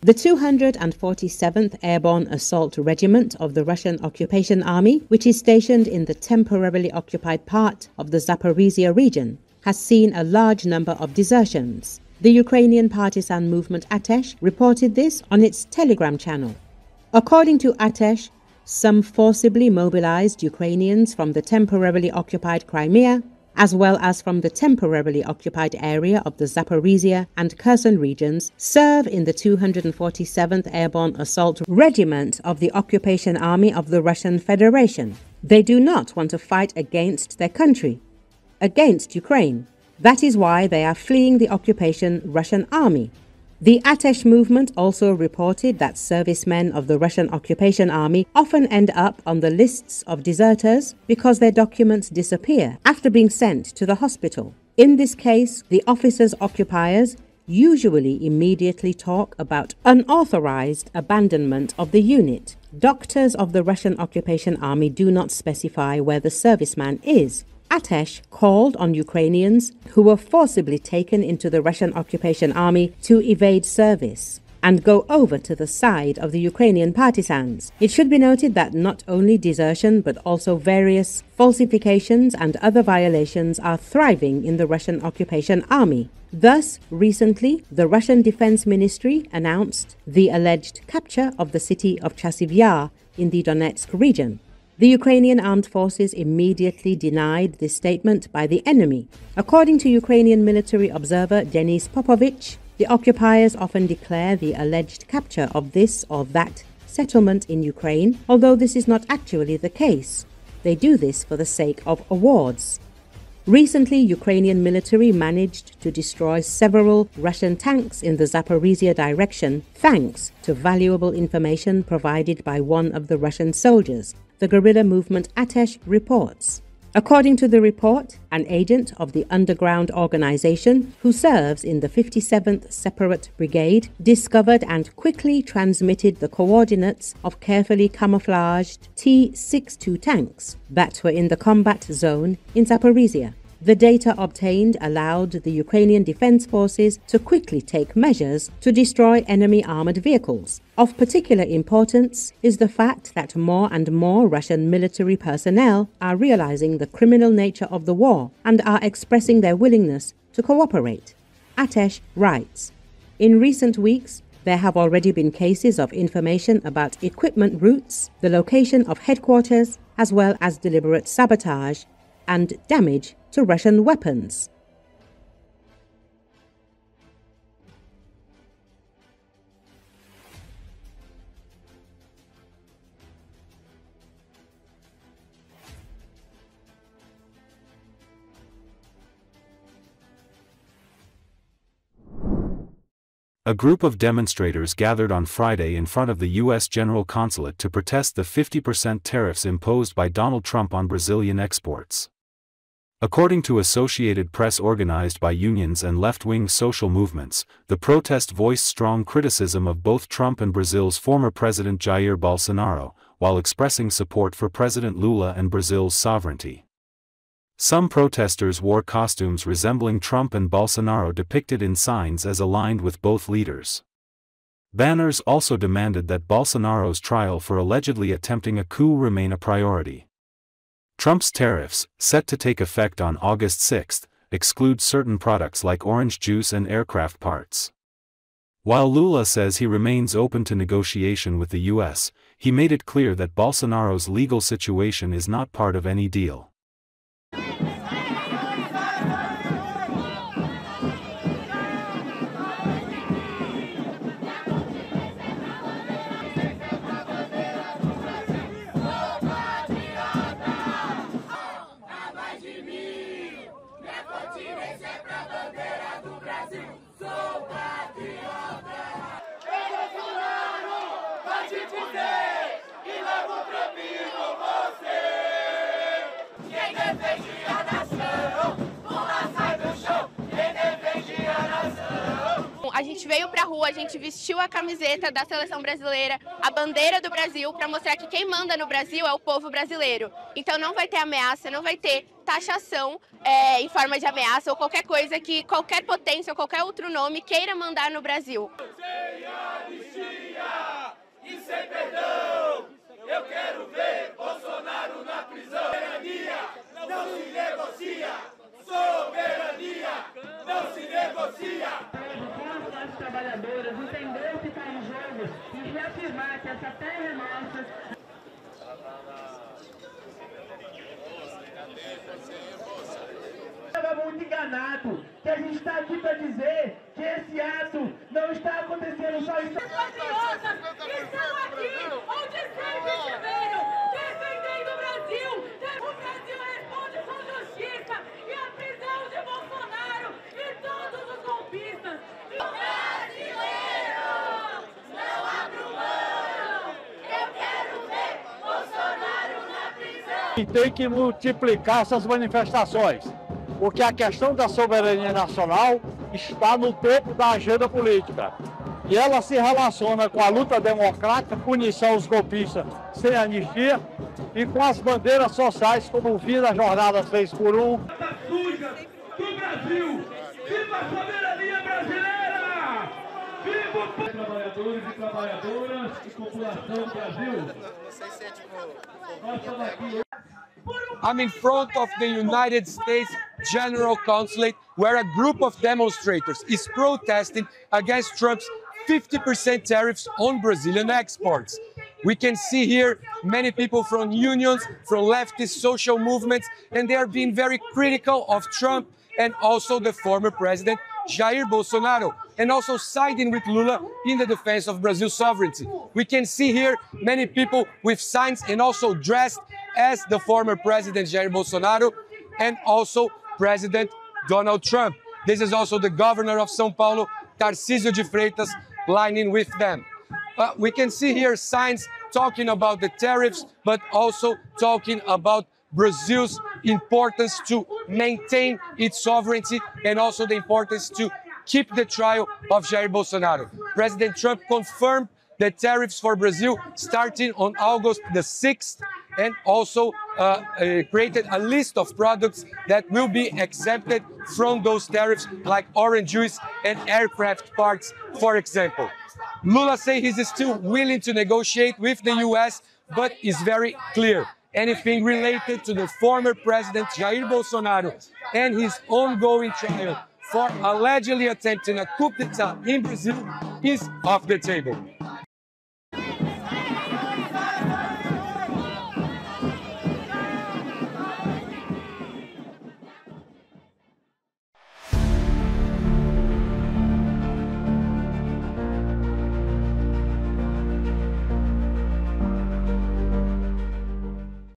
The 247th Airborne Assault Regiment of the Russian Occupation Army, which is stationed in the temporarily occupied part of the Zaporizhzhia region, has seen a large number of desertions. The Ukrainian partisan movement Atesh reported this on its Telegram channel. According to Atesh, some forcibly mobilized Ukrainians from the temporarily occupied Crimea, as well as from the temporarily occupied area of the Zaporizhzhia and Kherson regions, serve in the 247th Airborne Assault Regiment of the Occupation Army of the Russian Federation. They do not want to fight against their country, against Ukraine. That is why they are fleeing the occupation Russian army. The Atesh movement also reported that servicemen of the Russian Occupation Army often end up on the lists of deserters because their documents disappear after being sent to the hospital. In this case, the officers' occupiers usually immediately talk about unauthorized abandonment of the unit. Doctors of the Russian Occupation Army do not specify where the serviceman is. Atesh called on Ukrainians who were forcibly taken into the Russian Occupation Army to evade service and go over to the side of the Ukrainian partisans. It should be noted that not only desertion but also various falsifications and other violations are thriving in the Russian Occupation Army. Thus, recently, the Russian Defense Ministry announced the alleged capture of the city of Zaporizhzhia in the Donetsk region. The Ukrainian armed forces immediately denied this statement by the enemy. According to Ukrainian military observer Denis Popovich, the occupiers often declare the alleged capture of this or that settlement in Ukraine, although this is not actually the case. They do this for the sake of awards. Recently, Ukrainian military managed to destroy several Russian tanks in the Zaporizhzhia direction, thanks to valuable information provided by one of the Russian soldiers, the guerrilla movement Atesh reports. According to the report, an agent of the underground organization who serves in the 57th Separate Brigade discovered and quickly transmitted the coordinates of carefully camouflaged T-62 tanks that were in the combat zone in Zaporizhzhia. The data obtained allowed the Ukrainian Defense Forces to quickly take measures to destroy enemy armored vehicles. Of particular importance is the fact that more and more Russian military personnel are realizing the criminal nature of the war and are expressing their willingness to cooperate. Atesh writes, "In recent weeks, there have already been cases of information about equipment routes, the location of headquarters, as well as deliberate sabotage and damage to Russian weapons." A group of demonstrators gathered on Friday in front of the U.S. General Consulate to protest the 50% tariffs imposed by Donald Trump on Brazilian exports. According to Associated Press organized by unions and left-wing social movements, the protest voiced strong criticism of both Trump and Brazil's former president Jair Bolsonaro, while expressing support for President Lula and Brazil's sovereignty. Some protesters wore costumes resembling Trump and Bolsonaro depicted in signs as aligned with both leaders. Banners also demanded that Bolsonaro's trial for allegedly attempting a coup remain a priority. Trump's tariffs, set to take effect on August 6, exclude certain products like orange juice and aircraft parts. While Lula says he remains open to negotiation with the U.S., he made it clear that Bolsonaro's legal situation is not part of any deal. A gente veio pra rua, a gente vestiu a camiseta da seleção brasileira, a bandeira do Brasil, para mostrar que quem manda no Brasil é o povo brasileiro. Então não vai ter ameaça, não vai ter taxação em forma de ameaça ou qualquer coisa que qualquer potência ou qualquer outro nome queira mandar no Brasil. Sem anistia e sem perdão, eu quero ver Bolsonaro na prisão. Soberania não se negocia, soberania não se negocia. As classes trabalhadoras entender o que está em jogo e reafirmar que essa terra é nossa. Estava muito enganado, que a gente está aqui para dizer que esse ato não está acontecendo só em patriotas que estão aqui onde sempre estiveram, defendendo o Brasil. O Brasil responde com justiça e a prisão de Bolsonaro e todos os golpistas. Brasileiro, não abro mão, eu quero ver Bolsonaro na prisão. E tem que multiplicar essas manifestações, porque a questão da soberania nacional está no topo da agenda política. E ela se relaciona com a luta democrática, punição aos golpistas sem anistia e com as bandeiras sociais, como o fim da jornada 6x1. Suja do Brasil! Viva a soberania brasileira! Viva o trabalhadores e trabalhadoras e população do Brasil! Nós estamos aqui. I'm in front of the United States General Consulate, where a group of demonstrators is protesting against Trump's 50% tariffs on Brazilian exports. We can see here many people from unions, from leftist social movements, and they are being very critical of Trump and also the former president, Jair Bolsonaro, and also siding with Lula in the defense of Brazil's sovereignty. We can see here many people with signs and also dressed as the former president Jair Bolsonaro and also President Donald Trump. This is also the governor of São Paulo, Tarcísio de Freitas, lining with them. We can see here signs talking about the tariffs, but also talking about Brazil's importance to maintain its sovereignty and also the importance to keep the trial of Jair Bolsonaro. President Trump confirmed the tariffs for Brazil starting on August the 6th and also created a list of products that will be exempted from those tariffs, like orange juice and aircraft parts, for example. Lula says he's still willing to negotiate with the US, but is very clear. Anything related to the former president Jair Bolsonaro and his ongoing trial for allegedly attempting a coup d'etat in Brazil is off the table.